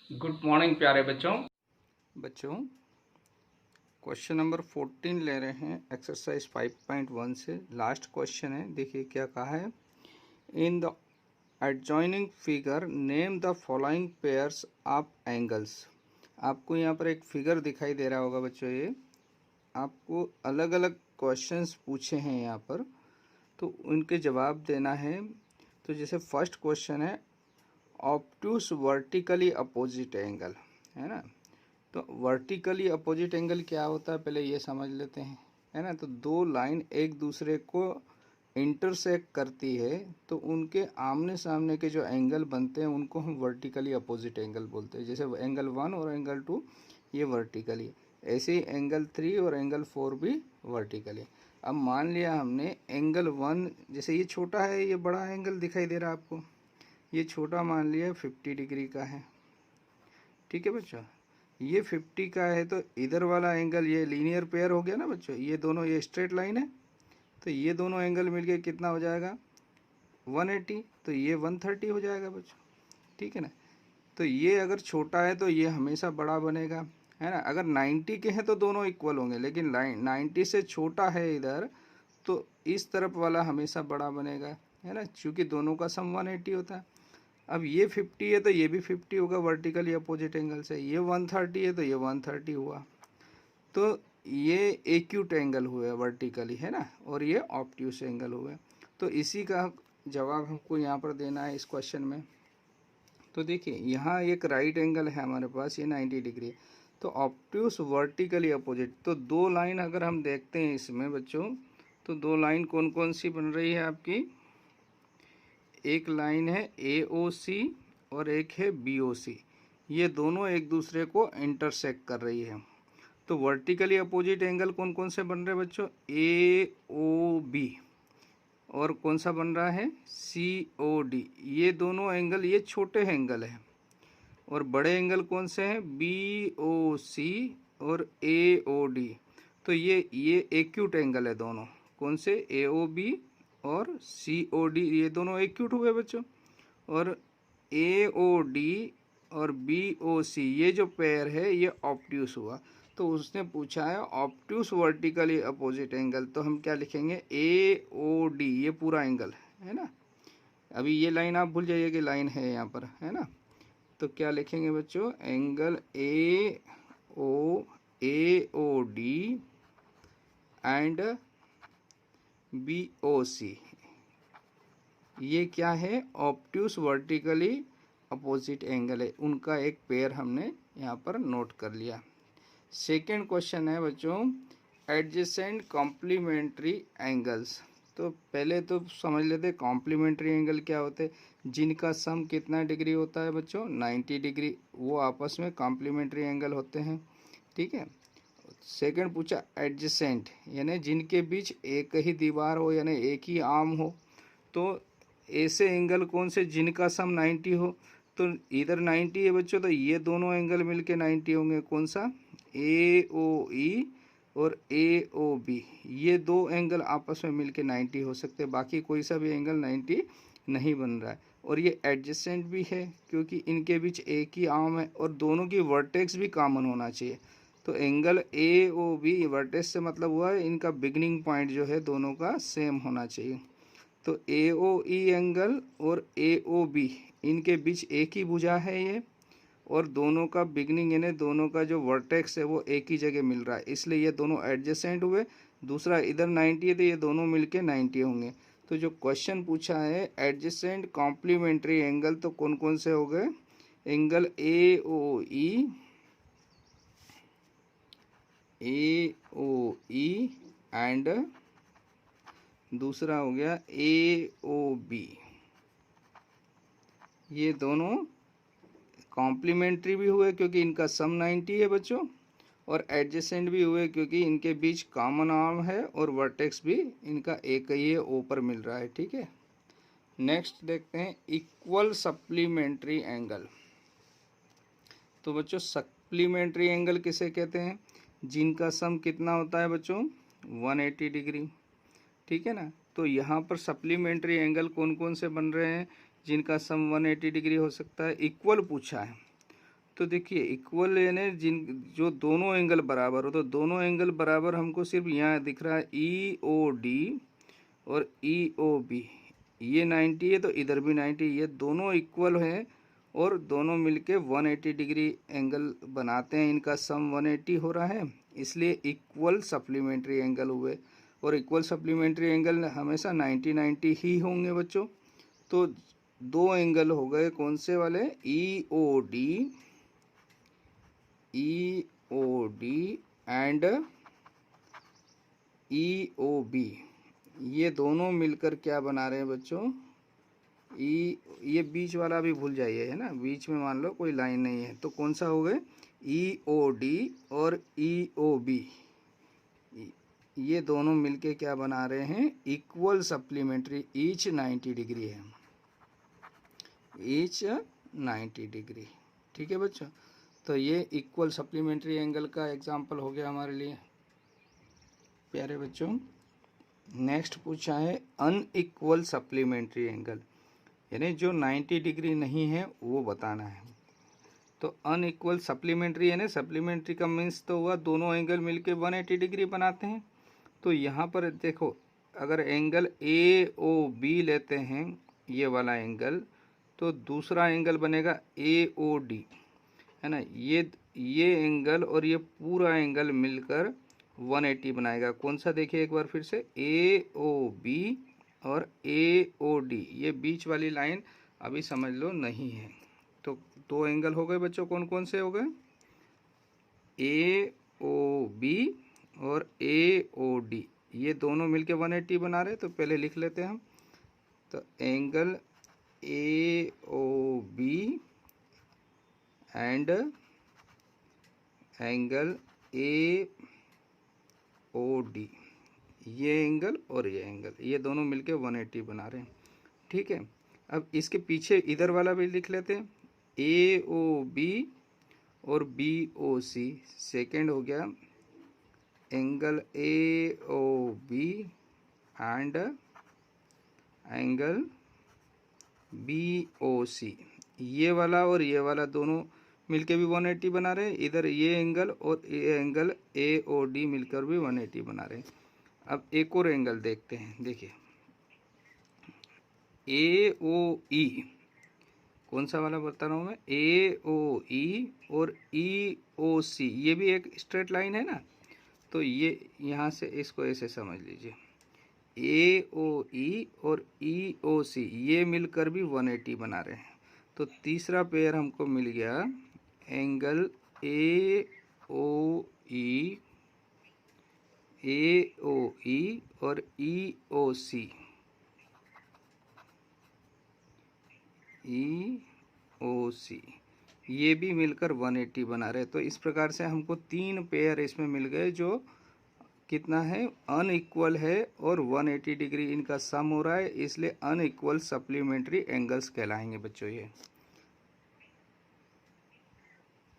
Good morning प्यारे बच्चों। Question number 14 ले रहे हैं एक्सरसाइज 5.1 से। लास्ट क्वेश्चन है, देखिए क्या कहा है। In the adjoining figure name the following pairs of angles. आपको यहाँ पर एक फिगर दिखाई दे रहा होगा बच्चों, ये आपको अलग अलग क्वेश्चंस पूछे हैं यहाँ पर, तो उनके जवाब देना है। तो जैसे फर्स्ट क्वेश्चन है ऑब्ट्यूस वर्टिकली अपोजिट एंगल, है ना। तो वर्टिकली अपोजिट एंगल क्या होता है पहले ये समझ लेते हैं, है ना। तो दो लाइन एक दूसरे को इंटरसेक्ट करती है, तो उनके आमने सामने के जो एंगल बनते हैं उनको हम वर्टिकली अपोजिट एंगल बोलते हैं। जैसे एंगल 1 और एंगल 2 ये वर्टिकली, ऐसे ही एंगल 3 और एंगल 4 भी वर्टिकली। अब मान लिया हमने एंगल 1, जैसे ये छोटा है, ये बड़ा एंगल दिखाई दे रहा है आपको, ये छोटा मान लिया 50 डिग्री का है, ठीक है बच्चों। ये 50 का है, तो इधर वाला एंगल ये लीनियर पेयर हो गया ना बच्चों, ये दोनों ये स्ट्रेट लाइन है, तो ये दोनों एंगल मिलके कितना हो जाएगा 180, तो ये 130 हो जाएगा बच्चों, ठीक है ना। तो ये अगर छोटा है तो ये हमेशा बड़ा बनेगा, है ना। अगर 90 के हैं तो दोनों इक्वल होंगे, लेकिन 90 से छोटा है इधर, तो इस तरफ वाला हमेशा बड़ा बनेगा, है ना, क्योंकि दोनों का सम 180 होता है। अब ये 50 है तो ये भी 50 होगा वर्टिकली अपोजिट एंगल से, ये 130 है तो ये 130 हुआ, तो ये एक्यूट एंगल हुआ वर्टिकली, है ना, और ये ऑब्ट्यूस एंगल हुआ। तो इसी का जवाब हमको यहाँ पर देना है इस क्वेश्चन में। तो देखिए यहाँ एक राइट एंगल है हमारे पास, ये 90 डिग्री है, तो ऑब्ट्यूस वर्टिकली अपोजिट। तो दो लाइन अगर हम देखते हैं इसमें बच्चों, तो दो लाइन कौन कौन सी बन रही है आपकी, एक लाइन है AOC और एक है BOC, ये दोनों एक दूसरे को इंटरसेक्ट कर रही है। तो वर्टिकली अपोजिट एंगल कौन कौन से बन रहे हैं बच्चों, AOB, और कौन सा बन रहा है COD। ये दोनों एंगल ये छोटे एंगल है, और बड़े एंगल कौन से हैं BOC और AOD। तो ये एक्यूट एंगल है दोनों, कौन से AOB और COD, ये दोनों एक्यूट हुए बच्चों। और AOD और BOC ये जो पेयर है ये ऑब्ट्यूस हुआ। तो उसने पूछा है ऑब्ट्यूस वर्टिकली अपोजिट एंगल, तो हम क्या लिखेंगे AOD, ये पूरा एंगल है ना। अभी ये लाइन आप भूल जाइए कि लाइन है यहाँ पर, है ना। तो क्या लिखेंगे बच्चों, एंगल AOD एंड BOC, ये क्या है ऑब्ट्यूस वर्टिकली अपोजिट एंगल है, उनका एक पेयर हमने यहाँ पर नोट कर लिया। सेकंड क्वेश्चन है बच्चों एडजेसेंट कॉम्प्लीमेंट्री एंगल्स। तो पहले तो समझ लेते कॉम्प्लीमेंट्री एंगल क्या होते हैं, जिनका सम कितना डिग्री होता है बच्चों 90 डिग्री, वो आपस में कॉम्प्लीमेंट्री एंगल होते हैं, ठीक है। सेकंड पूछा एडजेसेंट, यानी जिनके बीच एक ही दीवार हो, यानी एक ही आर्म हो, तो ऐसे एंगल कौन से जिनका सम 90 हो। तो इधर 90 है बच्चों, तो ये दोनों एंगल मिलके 90 होंगे, कौन सा AOE और AOB, ये दो एंगल आपस में मिलके 90 हो सकते हैं, बाकी कोई सा भी एंगल 90 नहीं बन रहा है। और ये एडजेसेंट भी है क्योंकि इनके बीच एक ही आर्म है, और दोनों की वर्टेक्स भी कॉमन होना चाहिए। तो एंगल AOB वर्टेक्स से मतलब हुआ है इनका बिगनिंग पॉइंट जो है दोनों का सेम होना चाहिए। तो AOE एंगल और AOB इनके बीच एक ही भुजा है ये, और दोनों का बिगनिंग यानी दोनों का जो वर्टेक्स है वो एक ही जगह मिल रहा है, इसलिए ये दोनों एडजेसेंट हुए। दूसरा इधर 90 है तो ये दोनों मिलके 90 होंगे। तो जो क्वेश्चन पूछा है एडजेसेंट कॉम्प्लीमेंट्री एंगल, तो कौन कौन से हो गए, एंगल AOE एंड दूसरा हो गया AOB, ये दोनों कॉम्प्लीमेंट्री भी हुए क्योंकि इनका सम 90 है बच्चों, और एडजेसेंट भी हुए क्योंकि इनके बीच कॉमन आर्म है और वर्टेक्स भी इनका एक ही है, ऊपर मिल रहा है, ठीक है। नेक्स्ट देखते हैं इक्वल सप्लीमेंट्री एंगल। तो बच्चों सप्लीमेंट्री एंगल किसे कहते हैं, जिनका सम कितना होता है बच्चों 180 डिग्री, ठीक है ना। तो यहाँ पर सप्लीमेंट्री एंगल कौन कौन से बन रहे हैं जिनका सम 180 डिग्री हो सकता है। इक्वल पूछा है, तो देखिए इक्वल यानी जो दोनों एंगल बराबर हो, तो दोनों एंगल बराबर हमको सिर्फ यहाँ दिख रहा है ई ओ डी और ई ओ बी, ये 90 है तो इधर भी 90, ये दोनों इक्वल हैं और दोनों मिलके 180 डिग्री एंगल बनाते हैं, इनका सम 180 हो रहा है, इसलिए इक्वल सप्लीमेंट्री एंगल हुए। और इक्वल सप्लीमेंट्री एंगल हमेशा 90-90 ही होंगे बच्चों। तो दो एंगल हो गए कौन से वाले, E O D and E O B, ये दोनों मिलकर क्या बना रहे हैं बच्चों, ये बीच वाला भी भूल जाइए, है ना, बीच में मान लो कोई लाइन नहीं है, तो कौन सा हो गए, ई ओ डी और ई ओ बी, ये दोनों मिलके क्या बना रहे हैं, इक्वल सप्लीमेंट्री, ईच 90 डिग्री है, ईच 90 डिग्री। ठीक है बच्चों, तो ये इक्वल सप्लीमेंट्री एंगल का एग्जाम्पल हो गया हमारे लिए प्यारे बच्चों। नेक्स्ट पूछा है अनइक्वल सप्लीमेंट्री एंगल, यानी जो 90 डिग्री नहीं है वो बताना है। तो अनइक्वल सप्लीमेंट्री यानी सप्लीमेंट्री का मीन्स तो हुआ दोनों एंगल मिलके 180 डिग्री बनाते हैं। तो यहाँ पर देखो, अगर एंगल ए ओ बी लेते हैं ये वाला एंगल, तो दूसरा एंगल बनेगा ए ओ डी, है ना, ये एंगल और ये पूरा एंगल मिलकर 180 बनाएगा। कौन सा देखिए एक बार फिर से, ए ओ बी और ए ओ डी, ये बीच वाली लाइन अभी समझ लो नहीं है। तो दो एंगल हो गए बच्चों, कौन कौन से हो गए, ए ओ बी और ए ओ डी, ये दोनों मिलके 180 बना रहे। तो पहले लिख लेते हैं हम, तो angle A O B and angle A O D, ये एंगल और ये एंगल, ये दोनों मिलके 180 बना रहे हैं। ठीक है, अब इसके पीछे इधर वाला भी लिख लेते हैं, ए ओ बी और बी ओ सी, सेकेंड हो गया angle A O B and angle B O C, ये वाला और ये वाला दोनों मिलके भी 180 बना रहे हैं। इधर ये एंगल और ये एंगल ए ओ डी मिलकर भी 180 बना रहे हैं। अब एक और एंगल देखते हैं, देखिए ए ओ ई, कौन सा वाला बता रहा हूँ मैं, ए ओ ई और ई ओ सी, ये भी एक स्ट्रेट लाइन है ना। तो ये यहाँ से इसको ऐसे समझ लीजिए, ए ओ ई और ई ओ सी ये मिलकर भी 180 बना रहे हैं। तो तीसरा पेयर हमको मिल गया एंगल ए ओ ई और ई ओ सी, ये भी मिलकर 180 बना रहे। तो इस प्रकार से हमको तीन पेयर इसमें मिल गए जो कितना है, अनइक्वल है और 180 डिग्री इनका सम हो रहा है, इसलिए अनइक्वल सप्लीमेंट्री एंगल्स कहलाएंगे बच्चों ये।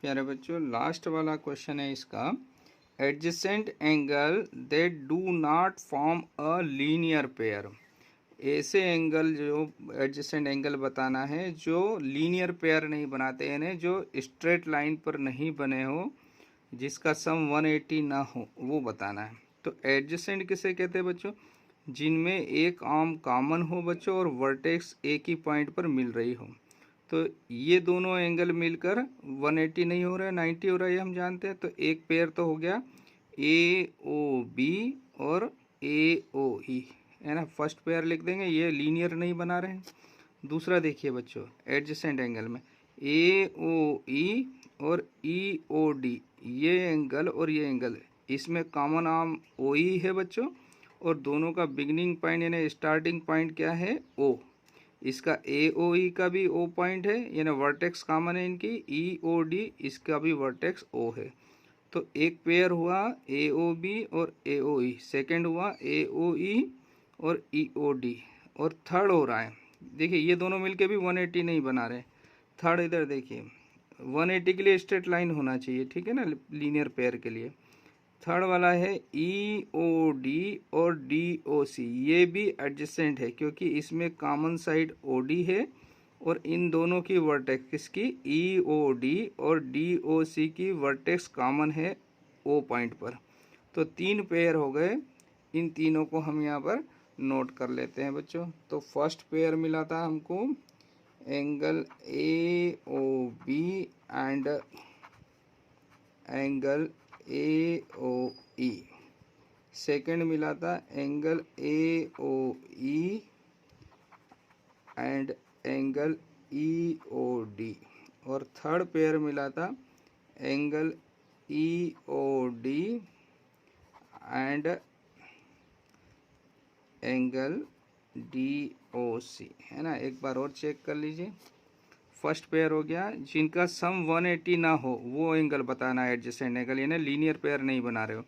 प्यारे बच्चों, लास्ट वाला क्वेश्चन है इसका, adjacent angle that do not form a linear pair, ऐसे एंगल जो एडजेसेंट एंगल बताना है जो लीनियर पेयर नहीं बनाते, यानी जो स्ट्रेट लाइन पर नहीं बने हो, जिसका सम 180 ना हो, वो बताना है। तो एडजेसेंट किसे कहते हैं बच्चों, जिनमें एक आर्म कॉमन हो बच्चों और वर्टेक्स एक ही पॉइंट पर मिल रही हो। तो ये दोनों एंगल मिलकर 180 नहीं हो रहा है, 90 हो रहा है, ये हम जानते हैं। तो एक पेयर तो हो गया ए ओ बी और ए ओ ई, है ना, फर्स्ट पेयर लिख देंगे, ये लीनियर नहीं बना रहे हैं। दूसरा देखिए बच्चों, एडजेसेंट एंगल में ए ओ ई और ई ओ डी, ये एंगल और ये एंगल, इसमें कॉमन आर्म ओ ई है बच्चों, और दोनों का बिगिनिंग पॉइंट यानी स्टार्टिंग पॉइंट क्या है, ओ। इसका ए ओ ई का भी ओ पॉइंट है, यानी वर्टेक्स कॉमन है इनकी, ई ओ डी इसका भी वर्टेक्स ओ है। तो एक पेयर हुआ ए ओ बी और ए ओ ई, सेकेंड हुआ ए ओ ई और ई ओ डी, और थर्ड हो रहा है, देखिए ये दोनों मिलके भी 180 नहीं बना रहे। थर्ड इधर देखिए 180 के लिए स्ट्रेट लाइन होना चाहिए, ठीक है ना, लीनियर पेयर के लिए। थर्ड वाला है ई ओ डी और डी ओ सी, ये भी एडजेसेंट है क्योंकि इसमें कॉमन साइड ओ डी है और इन दोनों की वर्टेक्स किसकी ई ओ डी और डी ओ सी की वर्टेक्स कॉमन है ओ पॉइंट पर। तो तीन पेयर हो गए, इन तीनों को हम यहाँ पर नोट कर लेते हैं बच्चों। तो फर्स्ट पेयर मिला था हमको angle A O B and angle A O E. Second मिला था angle A O E and angle E O D. और थर्ड पेयर मिला था angle E O D and angle D O C, है ना। एक बार और चेक कर लीजिए। फर्स्ट पेयर हो गया, जिनका सम 180 ना हो वो एंगल बताना है एडजेसेंट एंगल, यानी लीनियर पेयर नहीं बना रहे हो।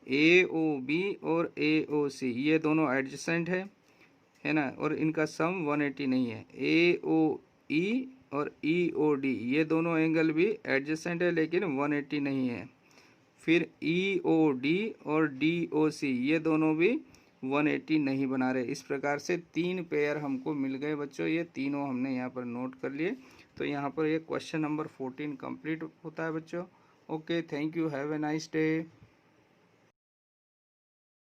ए ओ बी और ए ओ सी ये दोनों एडजेसेंट है ना, और इनका सम 180 नहीं है। ए ओ ई और ई ओ डी ये दोनों एंगल भी एडजेसेंट है लेकिन 180 नहीं है। फिर ई ओ डी और डी ओ सी ये दोनों भी 180 नहीं बना रहे। इस प्रकार से तीन पेयर हमको मिल गए बच्चों, ये तीनों हमने यहाँ पर नोट कर लिए। तो यहाँ पर ये क्वेश्चन नंबर 14 कंप्लीट होता है बच्चों। Okay, thank you, have a nice day.